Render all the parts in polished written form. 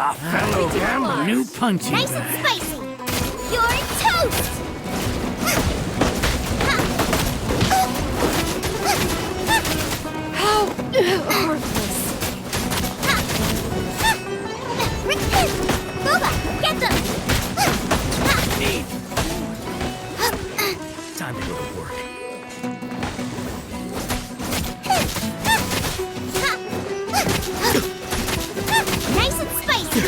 A fellow gambler. New punching Nice bag. and spicy. You're toast. How worthless. Boba, get them. Time to go to work. Nice and spicy.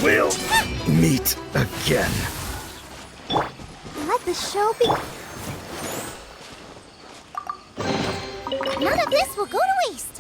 We'll meet again. Let the show be. None of this will go to waste.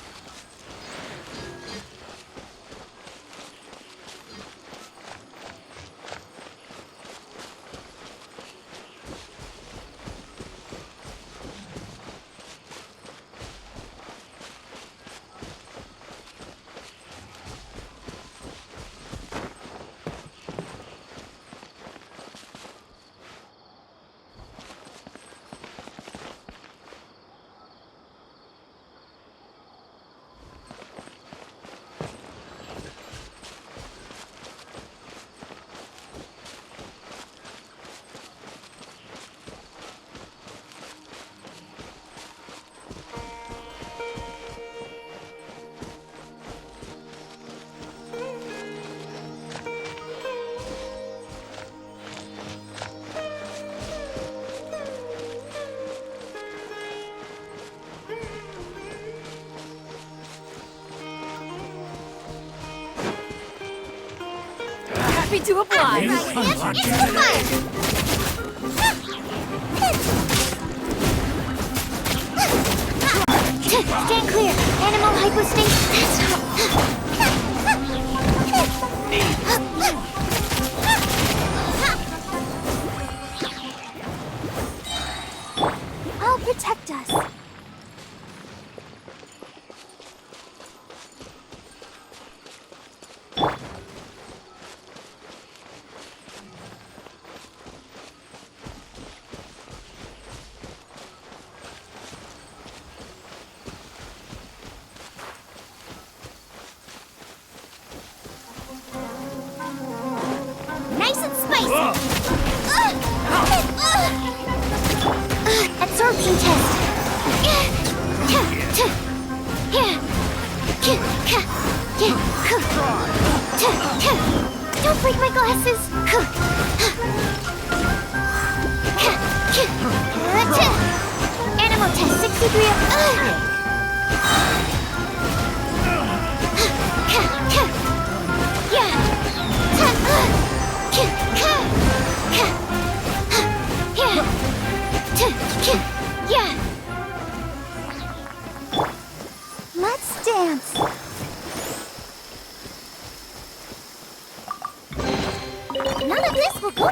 Happy to oblige. It's the fire. Stand clear. Animal hypostate. I'll protect us. Nice and spicy. Absorption test. Don't break my glasses. Animal test 63. Let's dance. None of this will go.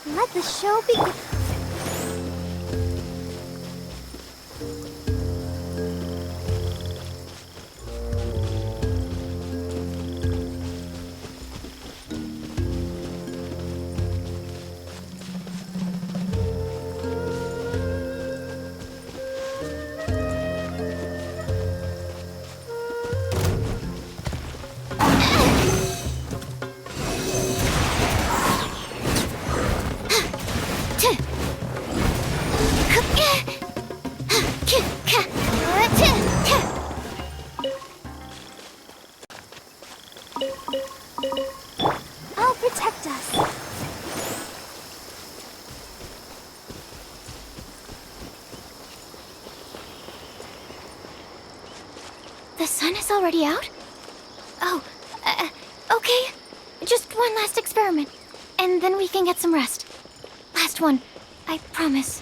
Let the show begin. I'll protect us. The sun is already out? Oh, okay. Just one last experiment, and then we can get some rest. Last one, I promise.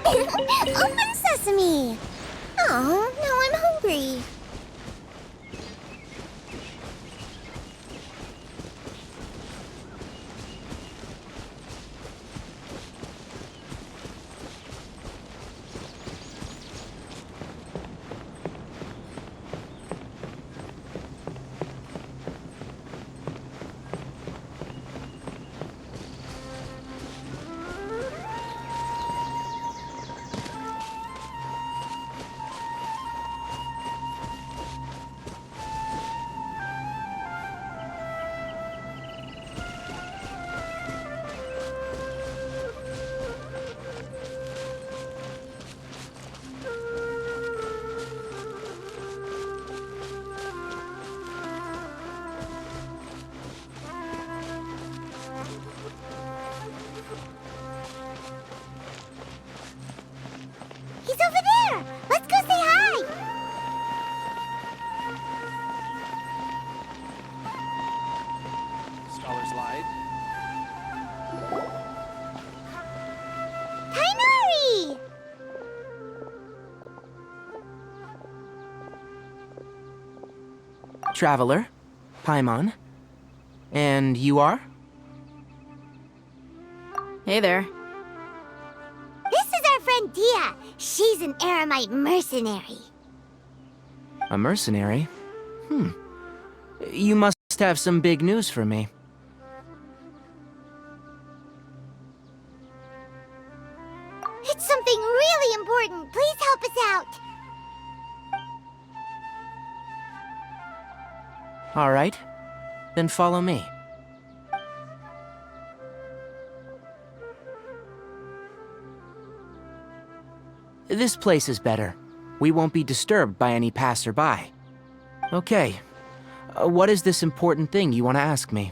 Open sesame! Oh, now I'm hungry. He's over there! Let's go say hi! Scholar's Live. Kainari! Traveler, Paimon. And you are? Hey there. This is our friend Dia. She's an Aramite mercenary. A mercenary? You must have some big news for me. It's something really important. Please help us out. All right, then follow me. This place is better. We won't be disturbed by any passerby. Okay, what is this important thing you want to ask me?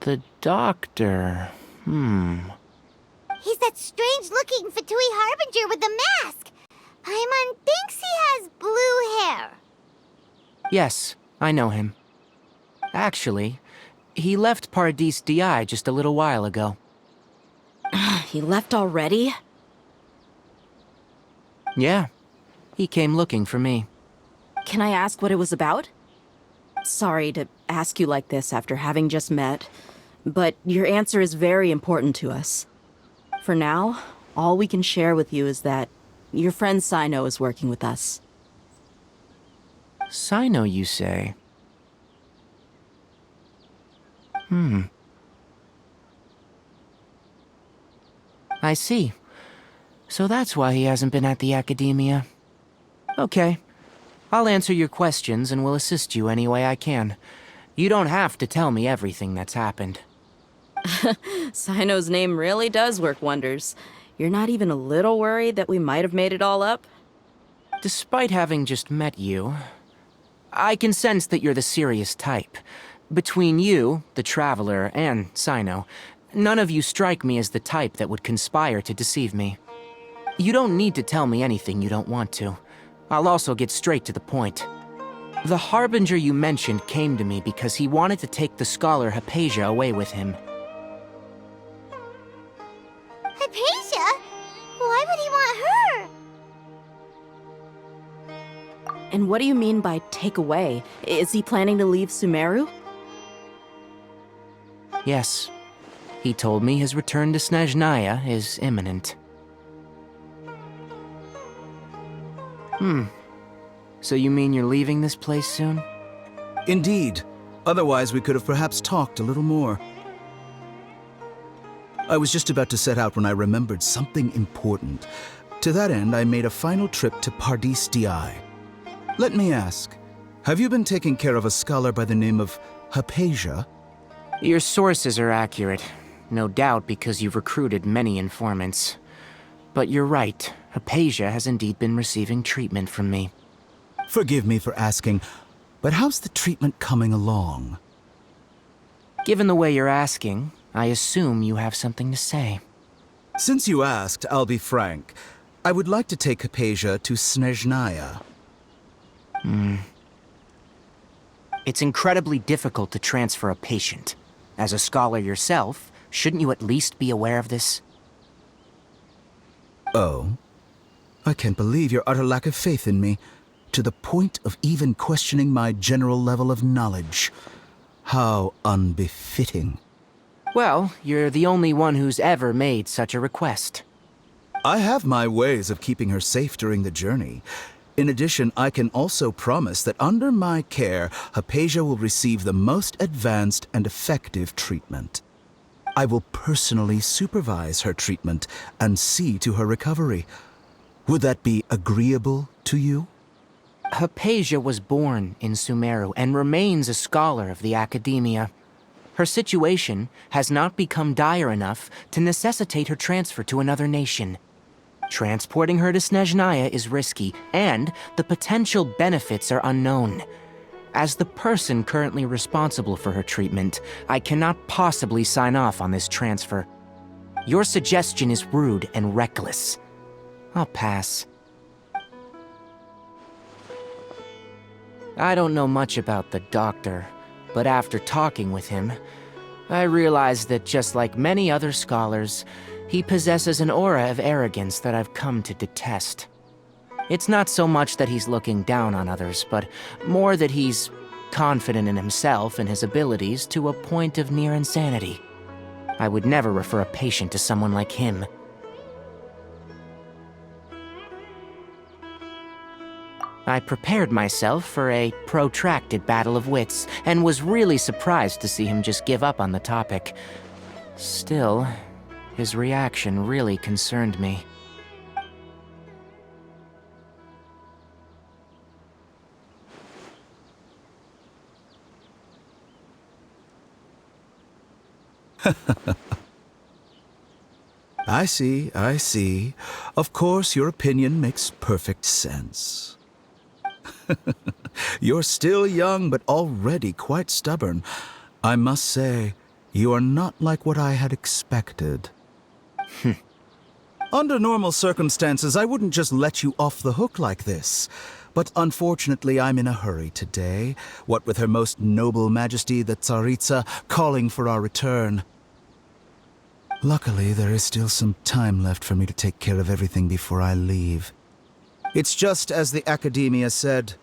The doctor. He's that strange-looking Fatui Harbinger with the mask. Paimon thinks he has blue hair. Yes, I know him. Actually, he left Paradis Di just a little while ago. He left already? Yeah, he came looking for me. Can I ask what it was about? Sorry to ask you like this after having just met, but your answer is very important to us. For now, all we can share with you is that your friend Sino is working with us. Sino, you say? I see. So that's why he hasn't been at the academia. Okay. I'll answer your questions and will assist you any way I can. You don't have to tell me everything that's happened. Sino's name really does work wonders. You're not even a little worried that we might have made it all up? Despite having just met you, I can sense that you're the serious type. Between you, the Traveler, and Sino, none of you strike me as the type that would conspire to deceive me. You don't need to tell me anything you don't want to. I'll also get straight to the point. The Harbinger you mentioned came to me because he wanted to take the scholar Hypatia away with him. Hypatia? Why would he want her? And what do you mean by take away? Is he planning to leave Sumeru? Yes. He told me his return to Snezhnaya is imminent. So you mean you're leaving this place soon? Indeed. Otherwise, we could have perhaps talked a little more. I was just about to set out when I remembered something important. To that end, I made a final trip to Paradis Di. Let me ask, have you been taking care of a scholar by the name of Hypatia? Your sources are accurate. No doubt because you've recruited many informants. But you're right, Hypatia has indeed been receiving treatment from me. Forgive me for asking, but how's the treatment coming along? Given the way you're asking, I assume you have something to say. Since you asked, I'll be frank. I would like to take Hypatia to Snezhnaya. It's incredibly difficult to transfer a patient. As a scholar yourself, shouldn't you at least be aware of this? Oh? I can't believe your utter lack of faith in me, to the point of even questioning my general level of knowledge. How unbefitting. Well, you're the only one who's ever made such a request. I have my ways of keeping her safe during the journey. In addition, I can also promise that under my care, Hypatia will receive the most advanced and effective treatment. I will personally supervise her treatment and see to her recovery. Would that be agreeable to you? Hypatia was born in Sumeru and remains a scholar of the academia. Her situation has not become dire enough to necessitate her transfer to another nation. Transporting her to Snezhnaya is risky, and the potential benefits are unknown. As the person currently responsible for her treatment, I cannot possibly sign off on this transfer. Your suggestion is rude and reckless. I'll pass. I don't know much about the doctor, but after talking with him, I realized that just like many other scholars, he possesses an aura of arrogance that I've come to detest. It's not so much that he's looking down on others, but more that he's confident in himself and his abilities to a point of near insanity. I would never refer a patient to someone like him. I prepared myself for a protracted battle of wits, and was really surprised to see him just give up on the topic. Still, his reaction really concerned me. I see, I see. Of course, your opinion makes perfect sense. You're still young, but already quite stubborn. I must say, you are not like what I had expected. Under normal circumstances, I wouldn't just let you off the hook like this. But unfortunately, I'm in a hurry today, what with Her Most Noble Majesty the Tsaritsa calling for our return. Luckily, there is still some time left for me to take care of everything before I leave. It's just as the Academia said,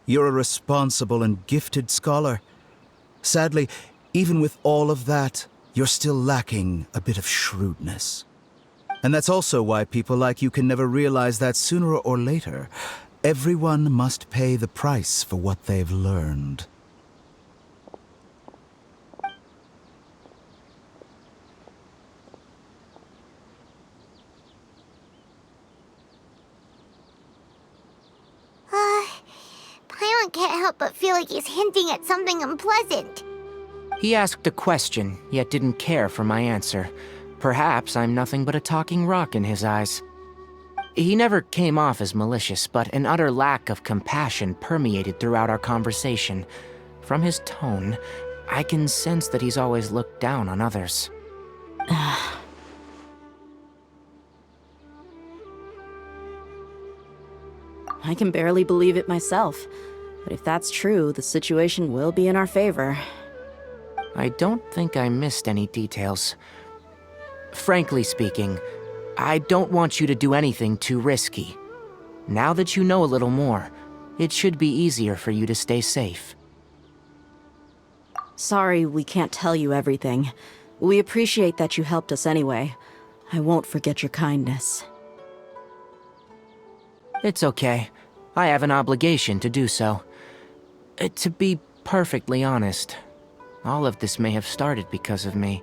you're a responsible and gifted scholar. Sadly, even with all of that, you're still lacking a bit of shrewdness. And that's also why people like you can never realize that sooner or later, everyone must pay the price for what they've learned. Paimon can't help but feel like he's hinting at something unpleasant. He asked a question, yet didn't care for my answer. Perhaps I'm nothing but a talking rock in his eyes. He never came off as malicious, but an utter lack of compassion permeated throughout our conversation. From his tone, I can sense that he's always looked down on others. I can barely believe it myself. But if that's true, the situation will be in our favor. I don't think I missed any details. Frankly speaking, I don't want you to do anything too risky. Now that you know a little more, it should be easier for you to stay safe. Sorry we can't tell you everything. We appreciate that you helped us anyway. I won't forget your kindness. It's okay. I have an obligation to do so. To be perfectly honest, all of this may have started because of me.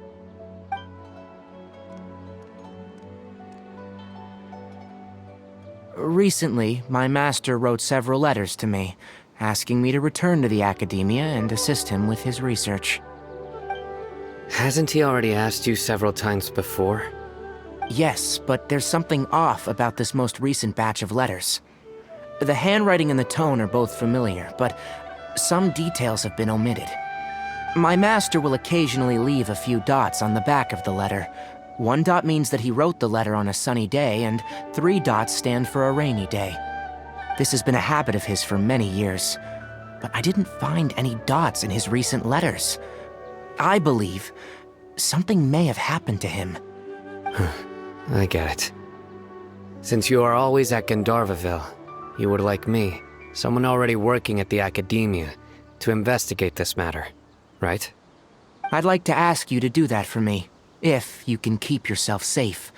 Recently, my master wrote several letters to me, asking me to return to the Academia and assist him with his research. Hasn't he already asked you several times before? Yes, but there's something off about this most recent batch of letters. The handwriting and the tone are both familiar, but some details have been omitted. My master will occasionally leave a few dots on the back of the letter. 1 dot means that he wrote the letter on a sunny day, and 3 dots stand for a rainy day. This has been a habit of his for many years, but I didn't find any dots in his recent letters. I believe something may have happened to him. I get it. Since you are always at Gandharvaville, you would like me, someone already working at the Academia, to investigate this matter, right? I'd like to ask you to do that for me, if you can keep yourself safe.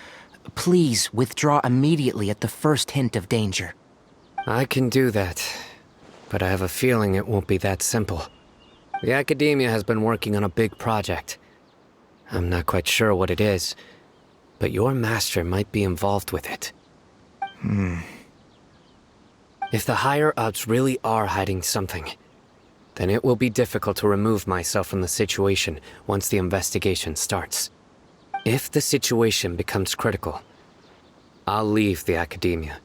Please withdraw immediately at the first hint of danger. I can do that, but I have a feeling it won't be that simple. The Academia has been working on a big project. I'm not quite sure what it is, but your master might be involved with it. If the higher-ups really are hiding something, then it will be difficult to remove myself from the situation once the investigation starts. If the situation becomes critical, I'll leave the Academia.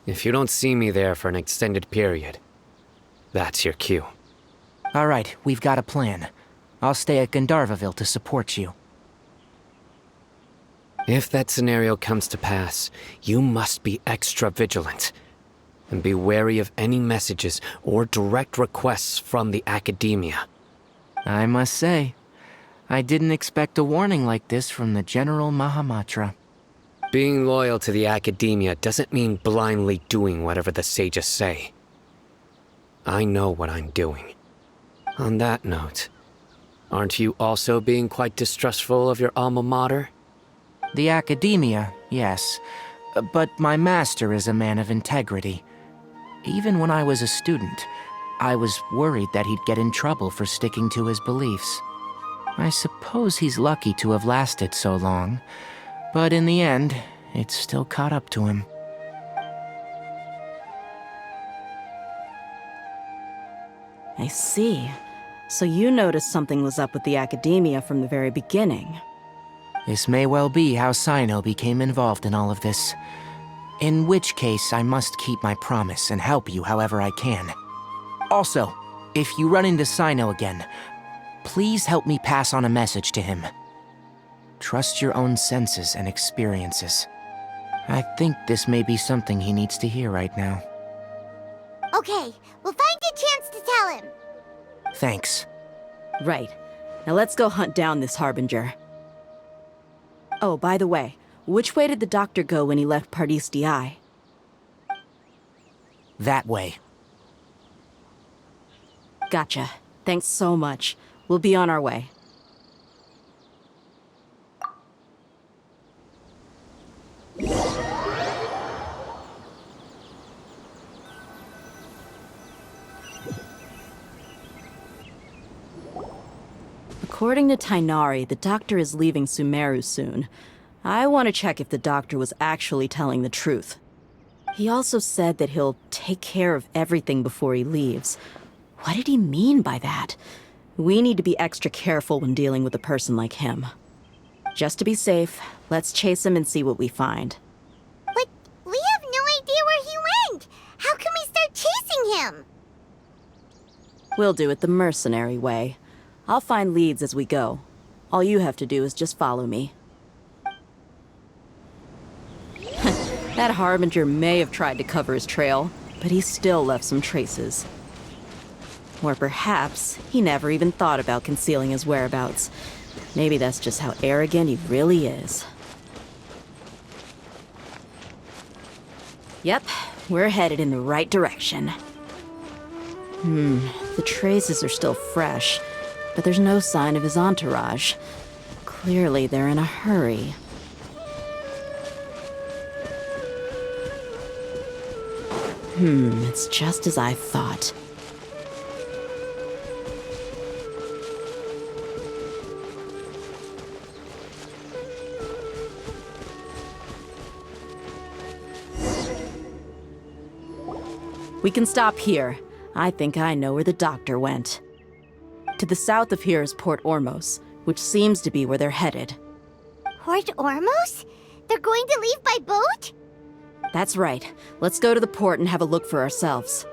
If you don't see me there for an extended period, that's your cue. All right, we've got a plan. I'll stay at Gandharvaville to support you. If that scenario comes to pass, you must be extra vigilant. And be wary of any messages or direct requests from the Academia. I must say, I didn't expect a warning like this from the General Mahamatra. Being loyal to the Academia doesn't mean blindly doing whatever the sages say. I know what I'm doing. On that note, aren't you also being quite distrustful of your alma mater? The Academia, yes. But my master is a man of integrity. Even when I was a student, I was worried that he'd get in trouble for sticking to his beliefs. I suppose he's lucky to have lasted so long, but in the end, it's still caught up to him. I see. So you noticed something was up with the Academia from the very beginning. This may well be how Sino became involved in all of this. In which case, I must keep my promise and help you however I can. Also, if you run into Sino again, please help me pass on a message to him. Trust your own senses and experiences. I think this may be something he needs to hear right now. Okay, we'll find a chance to tell him. Thanks. Right. Now let's go hunt down this Harbinger. Oh, by the way, which way did the doctor go when he left Pardis Di? That way. Gotcha. Thanks so much. We'll be on our way. According to Tainari, the doctor is leaving Sumeru soon. I want to check if the doctor was actually telling the truth. He also said that he'll take care of everything before he leaves. What did he mean by that? We need to be extra careful when dealing with a person like him. Just to be safe, let's chase him and see what we find. But we have no idea where he went. How can we start chasing him? We'll do it the mercenary way. I'll find leads as we go. All you have to do is just follow me. That Harbinger may have tried to cover his trail, but he still left some traces. Or perhaps he never even thought about concealing his whereabouts. Maybe that's just how arrogant he really is. Yep, we're headed in the right direction. The traces are still fresh, but there's no sign of his entourage. Clearly they're in a hurry. It's just as I thought. We can stop here. I think I know where the doctor went. To the south of here is Port Ormos, which seems to be where they're headed. Port Ormos? They're going to leave by boat? That's right. Let's go to the port and have a look for ourselves.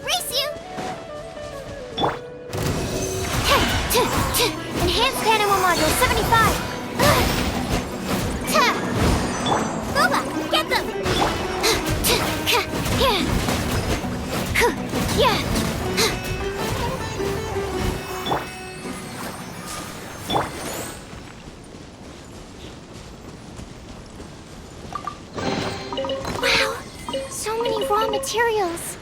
Race you! Enhanced animal module 75! Boba, get them! Wow, so many raw materials.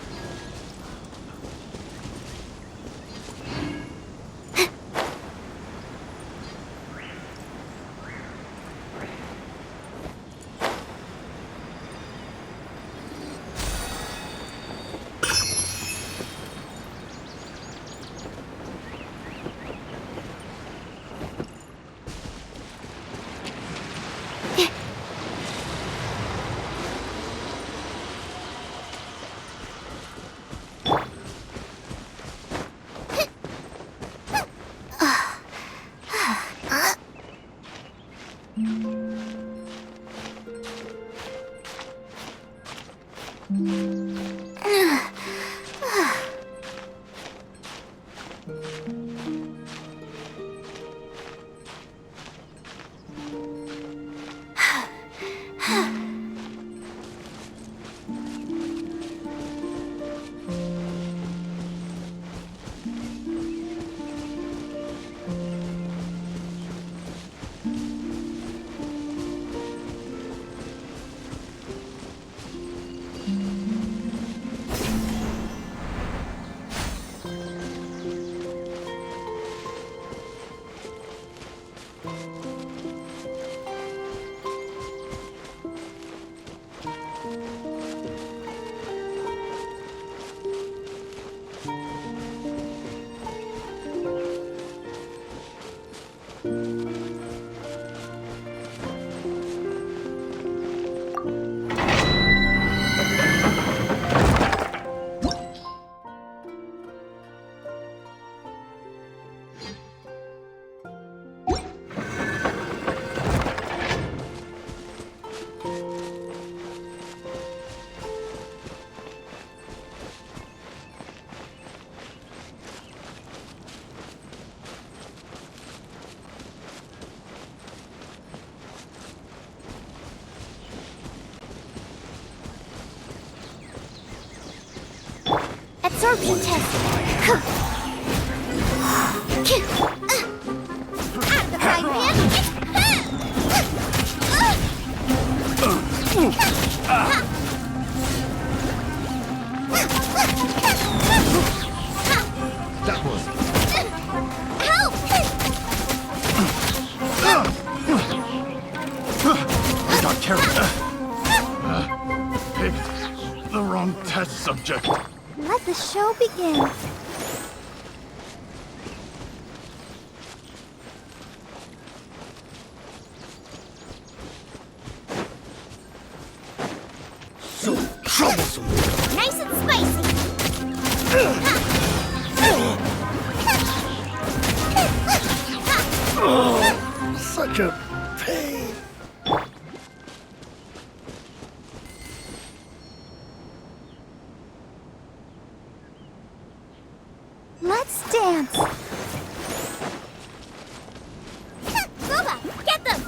absorption test. Out of the frying That was Help! I got carried. Picked the wrong test subject. Let the show begin. So troublesome. Nice and spicy. Such a pain. Let's dance. Boba, get them!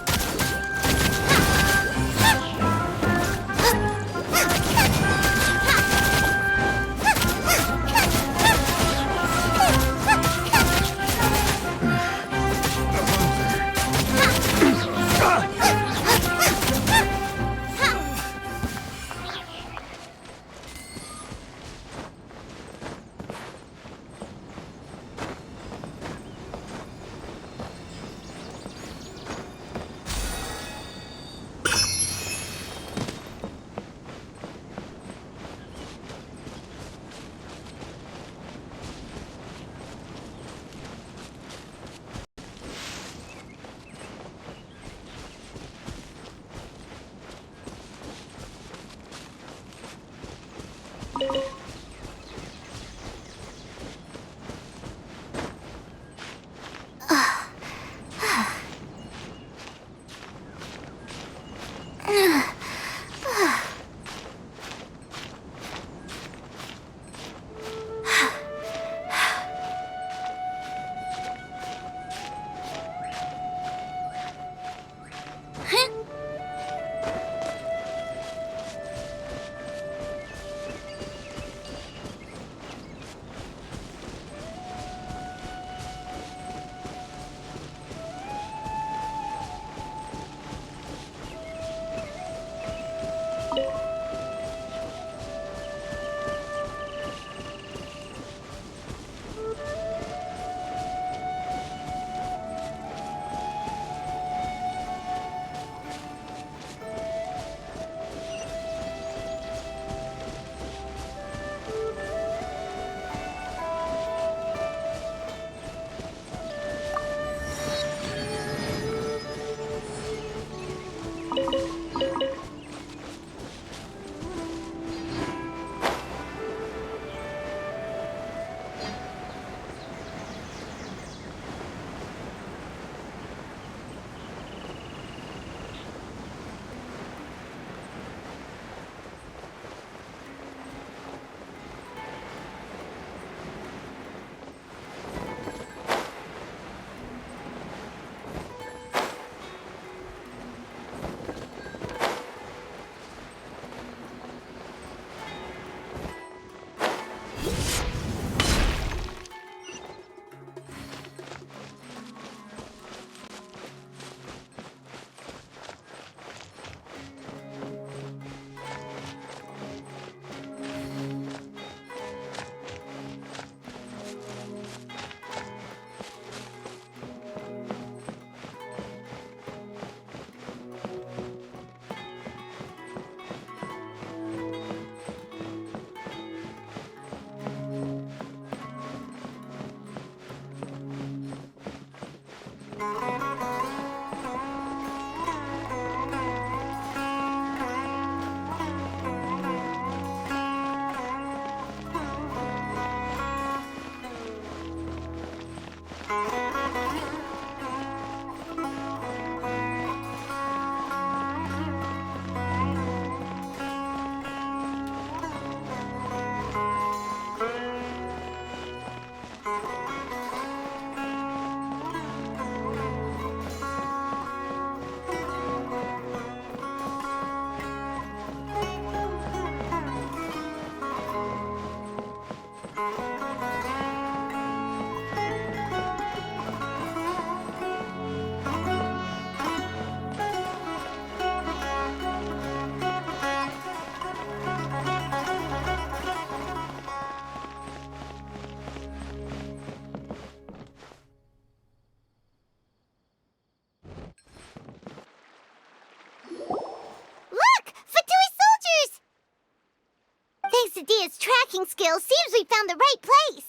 Thanks to Dia's tracking skills, seems we found the right place.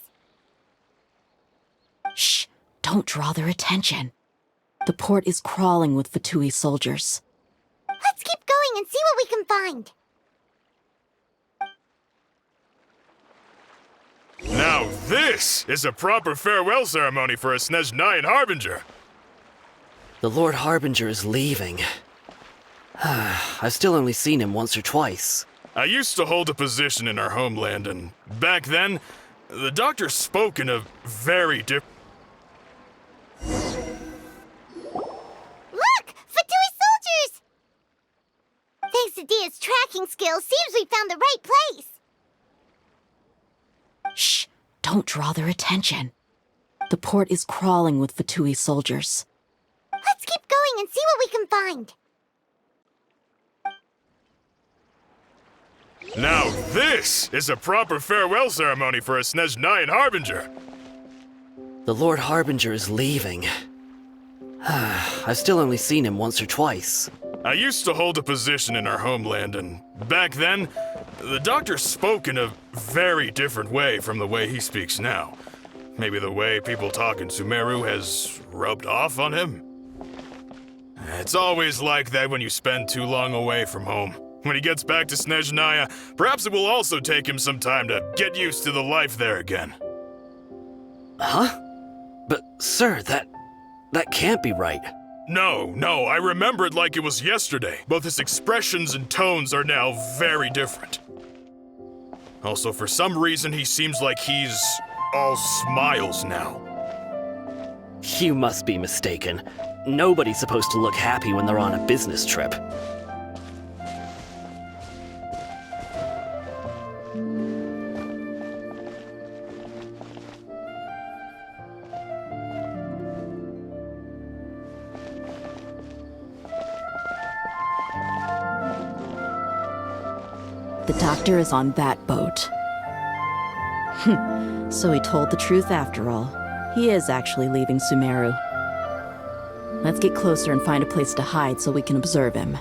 Shh! Don't draw their attention. The port is crawling with Fatui soldiers. Let's keep going and see what we can find. Now this is a proper farewell ceremony for a Snezhnayan Harbinger. The Lord Harbinger is leaving. I've still only seen him once or twice. I used to hold a position in our homeland, and back then, the doctor spoke in a very different... Look! Fatui soldiers! Thanks to Dia's tracking skills, seems we found the right place. Shh! Don't draw their attention. The port is crawling with Fatui soldiers. Let's keep going and see what we can find. Now this is a proper farewell ceremony for a Snezhnayan Harbinger. The Lord Harbinger is leaving. I've still only seen him once or twice. I used to hold a position in our homeland, and back then, the doctor spoke in a very different way from the way he speaks now. Maybe the way people talk in Sumeru has rubbed off on him? It's always like that when you spend too long away from home. When he gets back to Snezhnaya, perhaps it will also take him some time to get used to the life there again. Huh? But, sir, that can't be right. No, I remember it like it was yesterday. Both his expressions and tones are now very different. Also, for some reason, he seems like he's all smiles now. You must be mistaken. Nobody's supposed to look happy when they're on a business trip. The doctor is on that boat. So he told the truth after all. He is actually leaving Sumeru. Let's get closer and find a place to hide so we can observe him.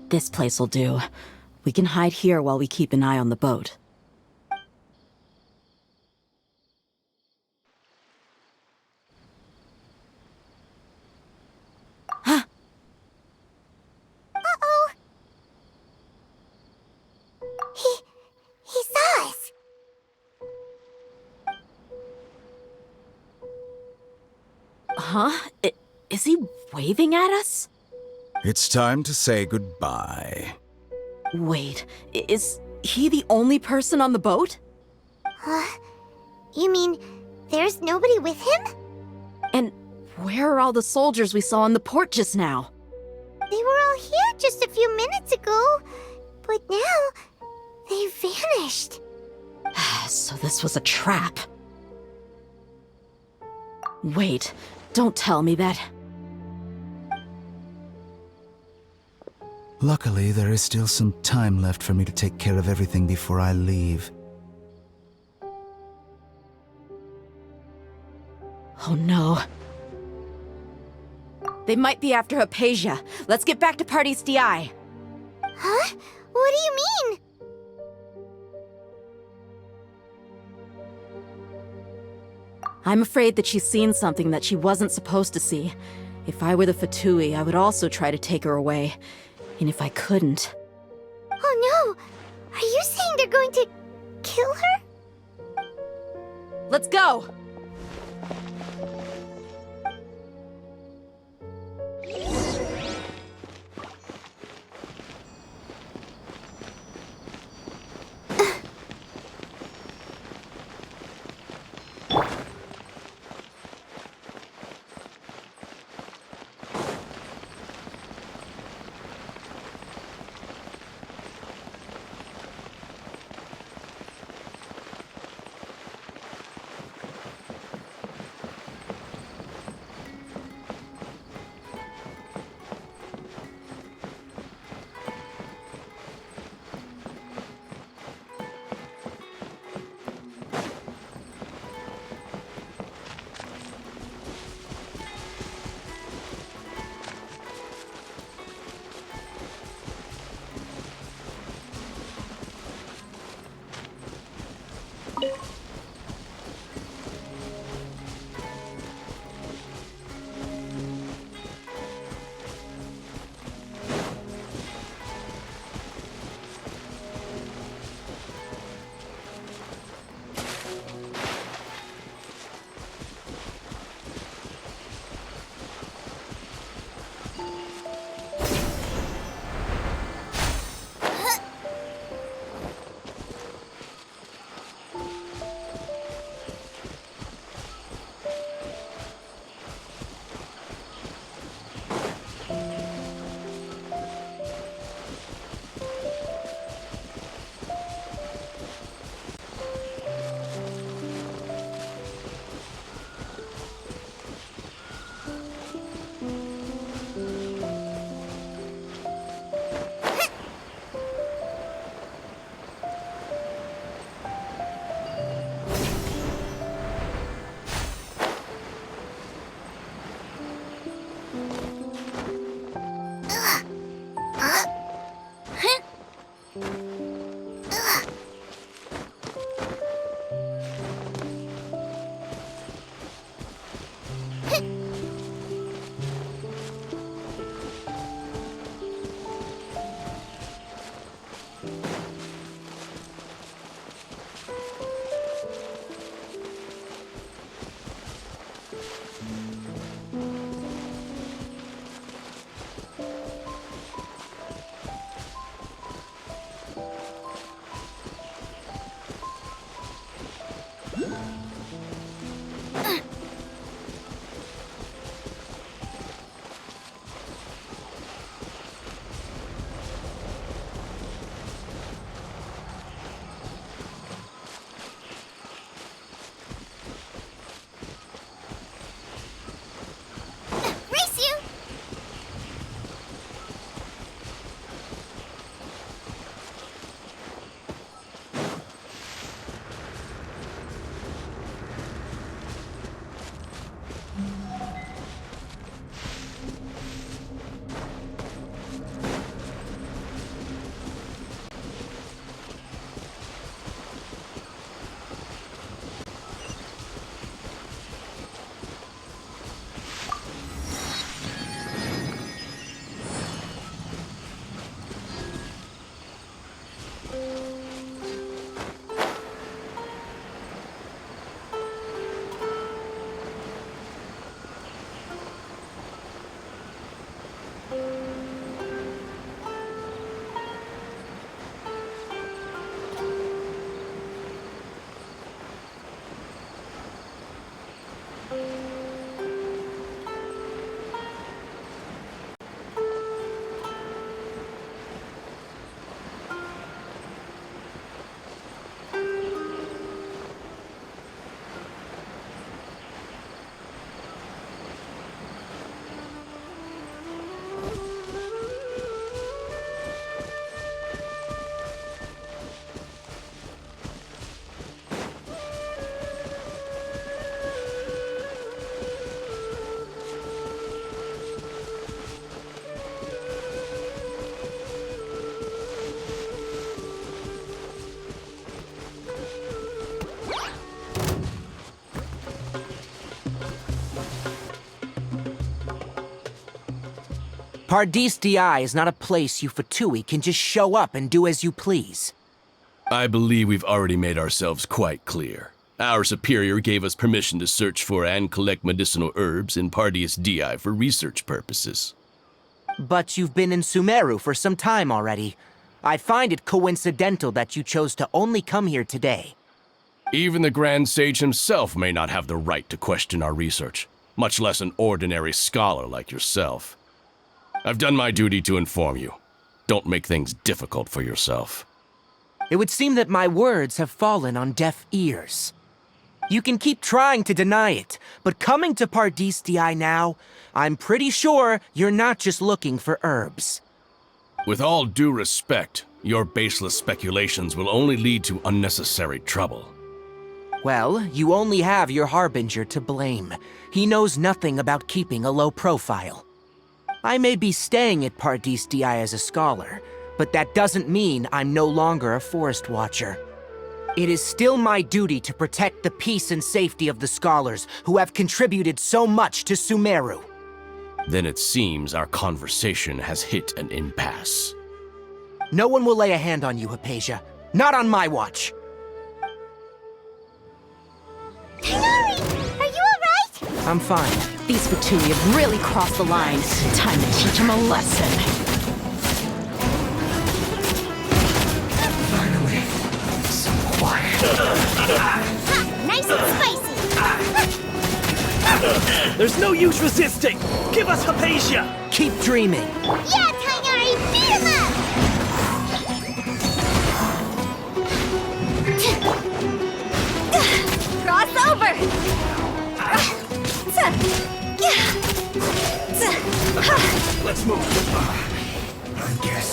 This place will do. We can hide here while we keep an eye on the boat. Uh-oh. He saw us. Huh? Is he waving at us? It's time to say goodbye. Wait, is he the only person on the boat? You mean there's nobody with him? And where are all the soldiers we saw in the port just now? They were all here just a few minutes ago, but now they vanished. So this was a trap. Wait, don't tell me that. Luckily, there is still some time left for me to take care of everything before I leave. Oh no. They might be after Hypatia. Let's get back to Party's DI. Huh? What do you mean? I'm afraid that she's seen something that she wasn't supposed to see. If I were the Fatui, I would also try to take her away. And if I couldn't... Oh no! Are you saying they're going to kill her? Let's go! Paradis Di is not a place you Fatui can just show up and do as you please. I believe we've already made ourselves quite clear. Our superior gave us permission to search for and collect medicinal herbs in Pardeus Dii for research purposes. But you've been in Sumeru for some time already. I find it coincidental that you chose to only come here today. Even the Grand Sage himself may not have the right to question our research, much less an ordinary scholar like yourself. I've done my duty to inform you. Don't make things difficult for yourself. It would seem that my words have fallen on deaf ears. You can keep trying to deny it, but coming to Pardeus Dii now, I'm pretty sure you're not just looking for herbs. With all due respect, your baseless speculations will only lead to unnecessary trouble. Well, you only have your Harbinger to blame. He knows nothing about keeping a low profile. I may be staying at Pardeus Dii as a scholar, but that doesn't mean I'm no longer a Forest Watcher. It is still my duty to protect the peace and safety of the scholars who have contributed so much to Sumeru. Then it seems our conversation has hit an impasse. No one will lay a hand on you, Hypatia. Not on my watch. Hillary, are you alright? I'm fine. These Fatui have really crossed the line. Time to teach them a lesson. Nice and spicy. There's no use resisting! Give us Hypatia! Keep dreaming. Yeah, Tainari, beat him up! Cross over! Let's move. I guess.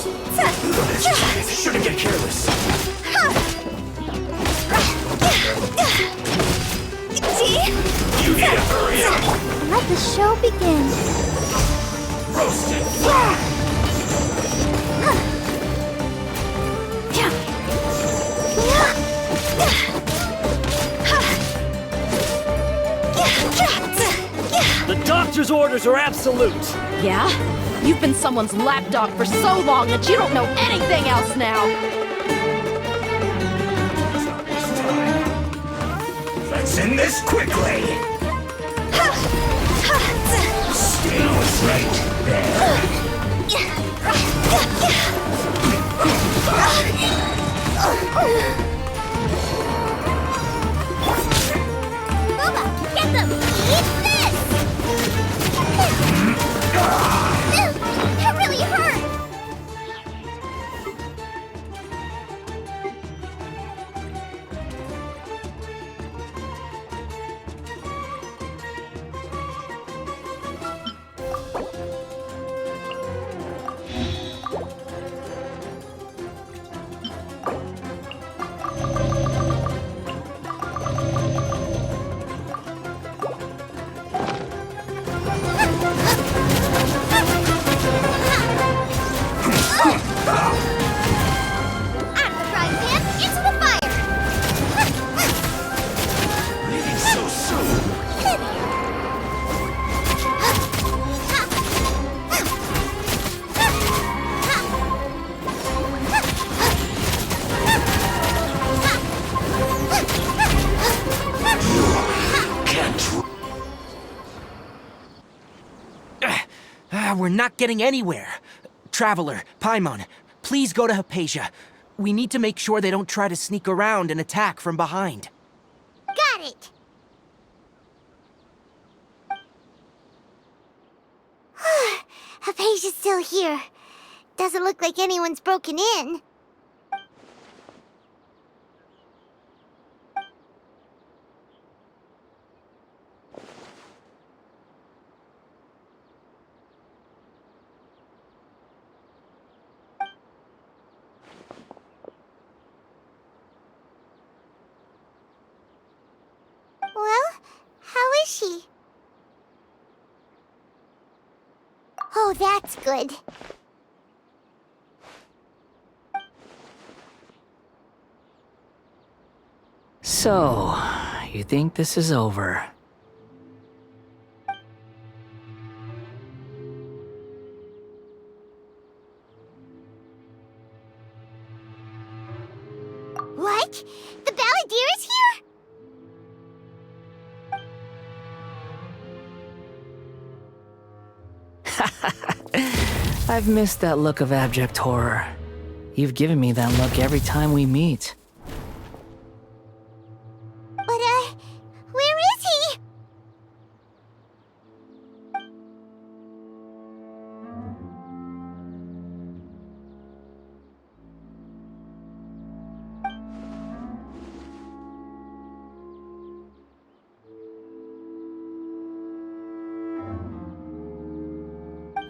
Shouldn't get careless. You need to hurry up. Let the show begin. Roasted. The doctor's orders are absolute! Yeah? You've been someone's lapdog for so long that you don't know anything else now! Let's end this quickly. Stay right there. Boba, get them! Eat this! That really hurt! Out of the frying pan, into the fire! Leaving so soon. We're not getting anywhere. Traveler, Paimon, please go to Hypatia. We need to make sure they don't try to sneak around and attack from behind. Got it! Hypatia's still here. Doesn't look like anyone's broken in. Well, how is she? Oh, that's good. So, you think this is over? What? The Balladeer is here? I've missed that look of abject horror. You've given me that look every time we meet. But, where is he?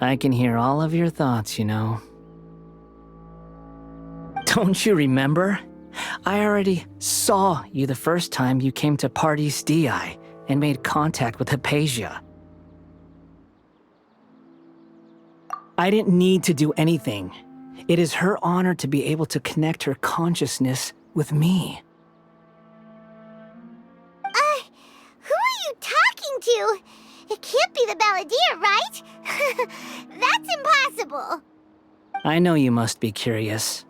I can hear all of your thoughts, you know. Don't you remember? I already saw you the first time you came to Parties DI and made contact with Hypatia. I didn't need to do anything. It is her honor to be able to connect her consciousness with me. Who are you talking to? It can't be the Balladeer, right? That's impossible. I know you must be curious.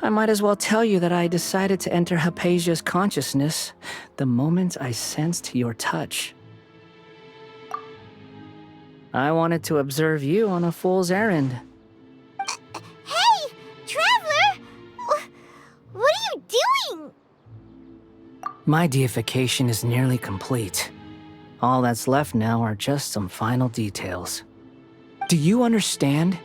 I might as well tell you that I decided to enter Hypatia's consciousness the moment I sensed your touch. I wanted to observe you on a fool's errand. Hey, Traveler! What are you doing? My deification is nearly complete. All that's left now are just some final details. Do you understand?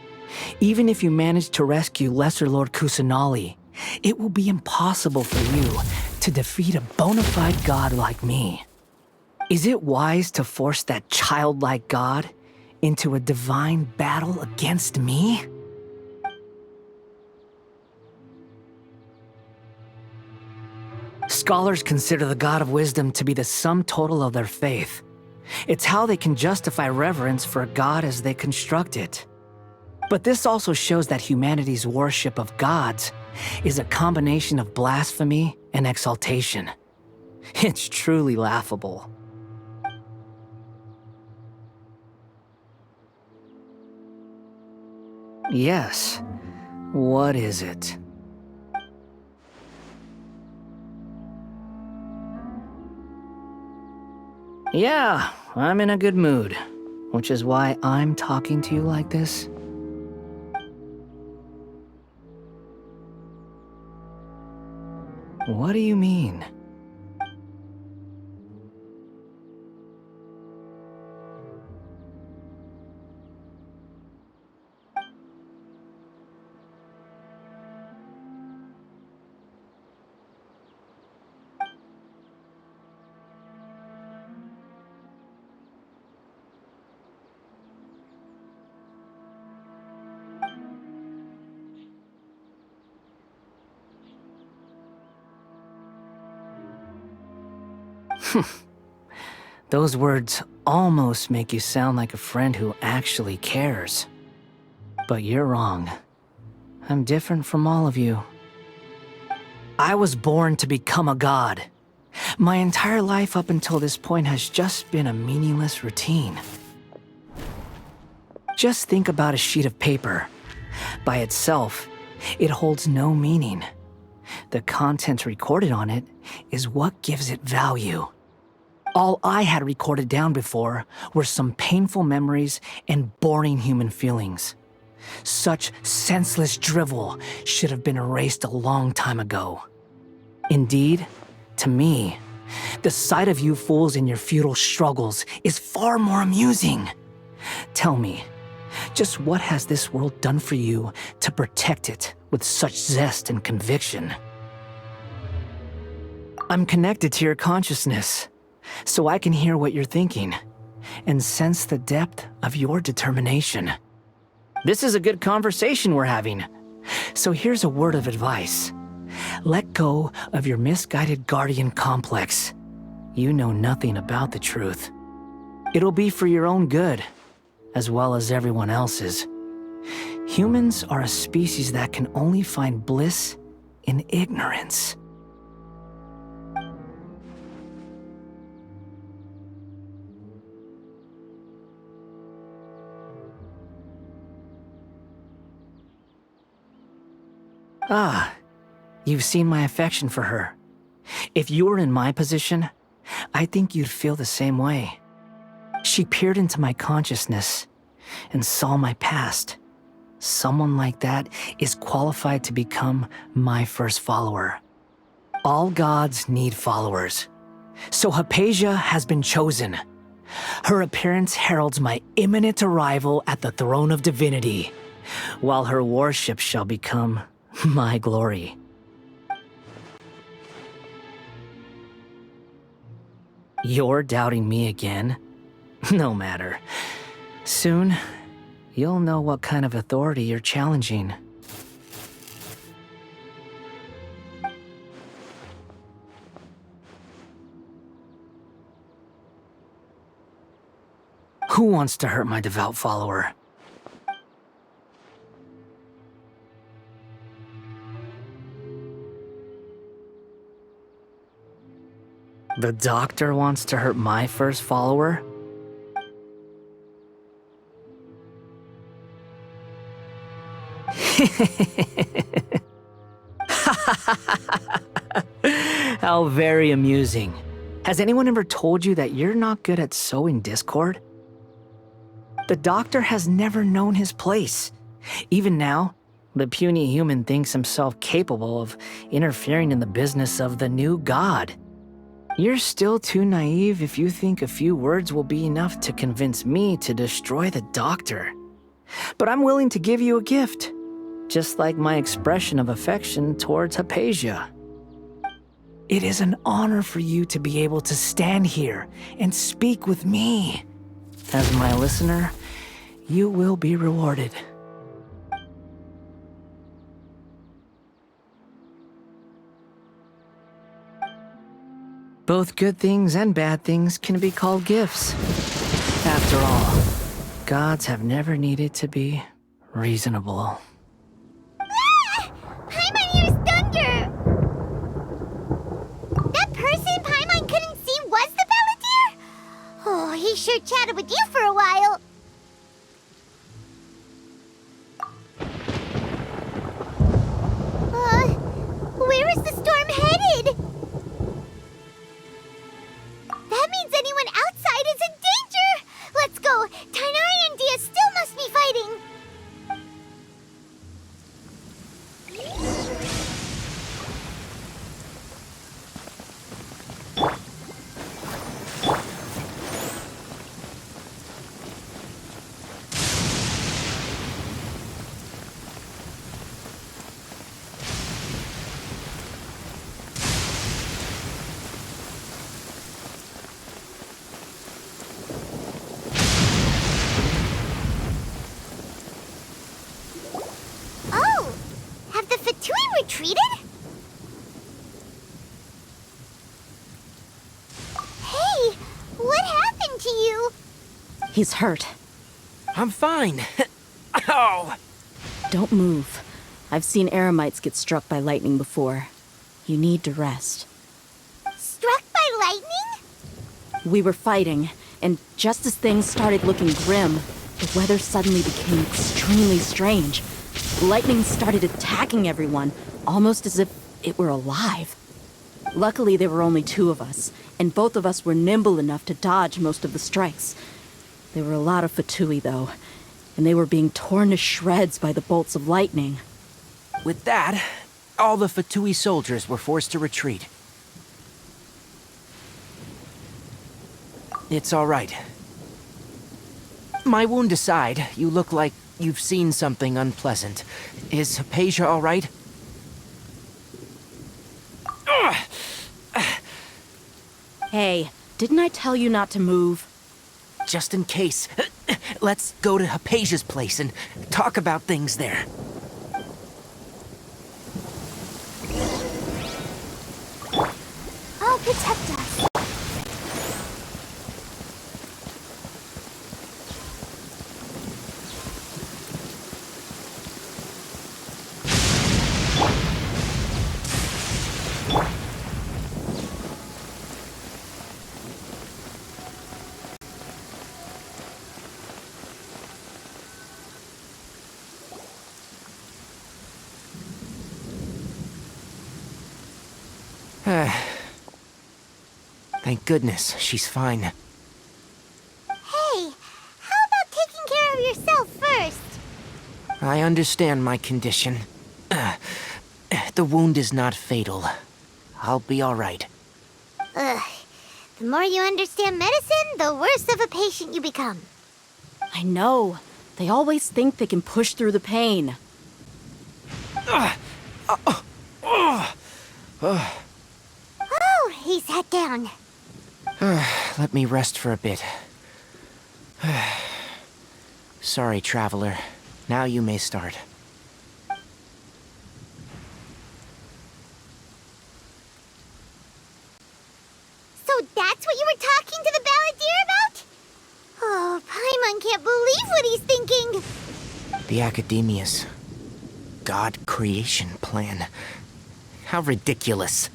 Even if you manage to rescue Lesser Lord Kusanali, it will be impossible for you to defeat a bona fide god like me. Is it wise to force that childlike god into a divine battle against me? Scholars consider the God of Wisdom to be the sum total of their faith. It's how they can justify reverence for a god as they construct it. But this also shows that humanity's worship of gods is a combination of blasphemy and exaltation. It's truly laughable. Yes. What is it? Yeah, I'm in a good mood, which is why I'm talking to you like this. What do you mean? Those words almost make you sound like a friend who actually cares. But you're wrong. I'm different from all of you. I was born to become a god. My entire life up until this point has just been a meaningless routine. Just think about a sheet of paper. By itself, it holds no meaning. The content recorded on it is what gives it value. All I had recorded down before were some painful memories and boring human feelings. Such senseless drivel should have been erased a long time ago. Indeed, to me, the sight of you fools in your futile struggles is far more amusing. Tell me, just what has this world done for you to protect it with such zest and conviction? I'm connected to your consciousness, so I can hear what you're thinking and sense the depth of your determination. This is a good conversation we're having. So here's a word of advice. Let go of your misguided guardian complex. You know nothing about the truth. It'll be for your own good, as well as everyone else's. Humans are a species that can only find bliss in ignorance. Ah, you've seen my affection for her. If you were in my position, I think you'd feel the same way. She peered into my consciousness and saw my past, someone like that is qualified to become my first follower. All gods need followers. So Hypatia has been chosen. Her appearance heralds my imminent arrival at the throne of divinity, while her worship shall become my glory. You're doubting me again? No matter. Soon, you'll know what kind of authority you're challenging. Who wants to hurt my devout follower? The doctor wants to hurt my first follower? How very amusing. Has anyone ever told you that you're not good at sowing discord? The doctor has never known his place. Even now, the puny human thinks himself capable of interfering in the business of the new god. You're still too naive if you think a few words will be enough to convince me to destroy the doctor. But I'm willing to give you a gift, just like my expression of affection towards Hypatia. It is an honor for you to be able to stand here and speak with me. As my listener, you will be rewarded. Both good things and bad things can be called gifts. After all, gods have never needed to be reasonable. Ah! Paimon hears thunder! That person Paimon couldn't see was the Balladeer? Oh, he sure chatted with you for a while. Where is the storm headed? That means anyone outside is in danger! Let's go! Tainari and Dia still must be fighting! Oh! Have the Fatui retreated? Hey! What happened to you? He's hurt. I'm fine. Ow! Don't move. I've seen eremites get struck by lightning before. You need to rest. Struck by lightning? We were fighting, and just as things started looking grim, the weather suddenly became extremely strange. Lightning started attacking everyone, almost as if it were alive. Luckily, there were only two of us, and both of us were nimble enough to dodge most of the strikes. There were a lot of Fatui, though, and they were being torn to shreds by the bolts of lightning. With that, all the Fatui soldiers were forced to retreat. It's all right. My wound aside, you look like you've seen something unpleasant. Is Hypatia all right? Hey, didn't I tell you not to move? Just in case. Let's go to Hypatia's place and talk about things there. I'll protect us. Thank goodness she's fine. Hey, how about taking care of yourself first? I understand my condition. The wound is not fatal. I'll be all right. Ugh. The more you understand medicine, the worse of a patient you become. I know. They always think they can push through the pain. Oh, he sat down. Let me rest for a bit. Sorry, traveler. Now you may start. So that's what you were talking to the balladeer about? Oh, Paimon can't believe what he's thinking. The Academia's God creation plan. How ridiculous.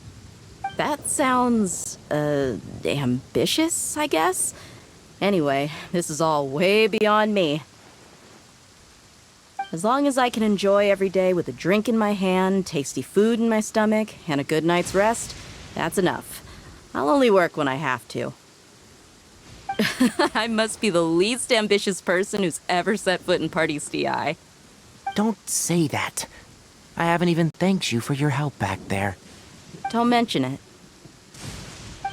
That sounds, ambitious, I guess? Anyway, this is all way beyond me. As long as I can enjoy every day with a drink in my hand, tasty food in my stomach, and a good night's rest, that's enough. I'll only work when I have to. I must be the least ambitious person who's ever set foot in Party's DI. Don't say that. I haven't even thanked you for your help back there. Don't mention it.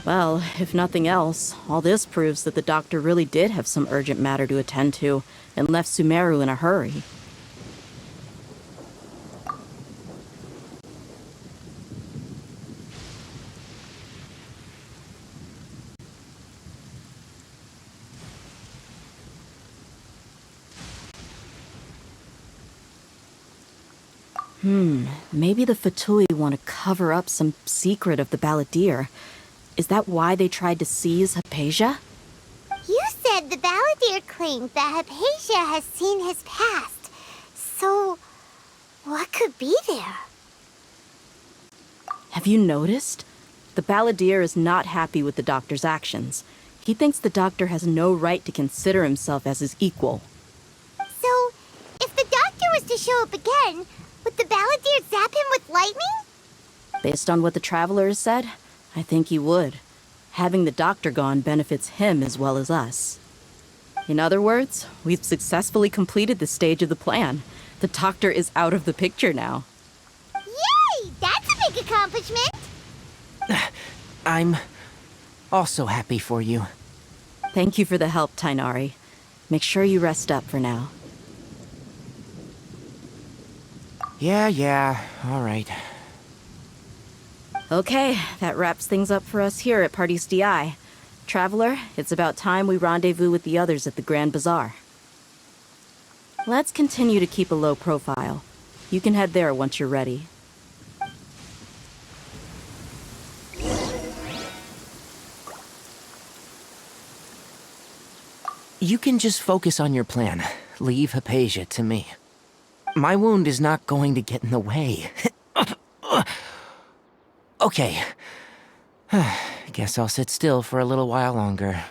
Well, if nothing else, all this proves that the doctor really did have some urgent matter to attend to and left Sumeru in a hurry. Maybe the Fatui want to cover up some secret of the balladeer. Is that why they tried to seize Hypatia? You said the balladeer claimed that Hypatia has seen his past. So, what could be there? Have you noticed? The balladeer is not happy with the doctor's actions. He thinks the doctor has no right to consider himself as his equal. So, if the doctor was to show up again, would the balladeer zap him with lightning? Based on what the traveler has said, I think he would. Having the doctor gone benefits him as well as us. In other words, we've successfully completed this stage of the plan. The doctor is out of the picture now. Yay! That's a big accomplishment! I'm also happy for you. Thank you for the help, Tainari. Make sure you rest up for now. Yeah, all right. Okay, that wraps things up for us here at Party's DI. Traveler, it's about time we rendezvous with the others at the Grand Bazaar. Let's continue to keep a low profile. You can head there once you're ready. You can just focus on your plan. Leave Hypatia to me. My wound is not going to get in the way. Okay. Guess I'll sit still for a little while longer.